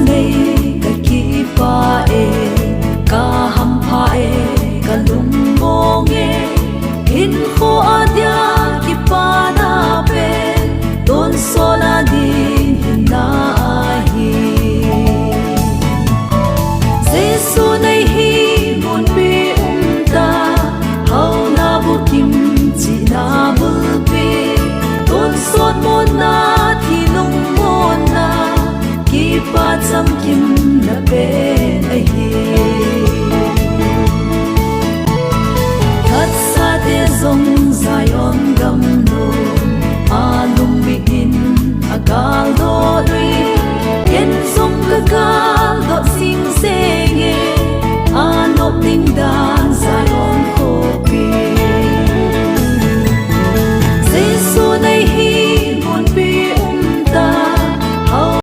nei ka ki pa e ka ham pha e ka lung mong e in kho adia ki pa na pe don so na din na hi Jesu nei hi mon bi ta hau na bu kim chi na bu pi don son mon na thi lung mon na ki pa cham kim na pe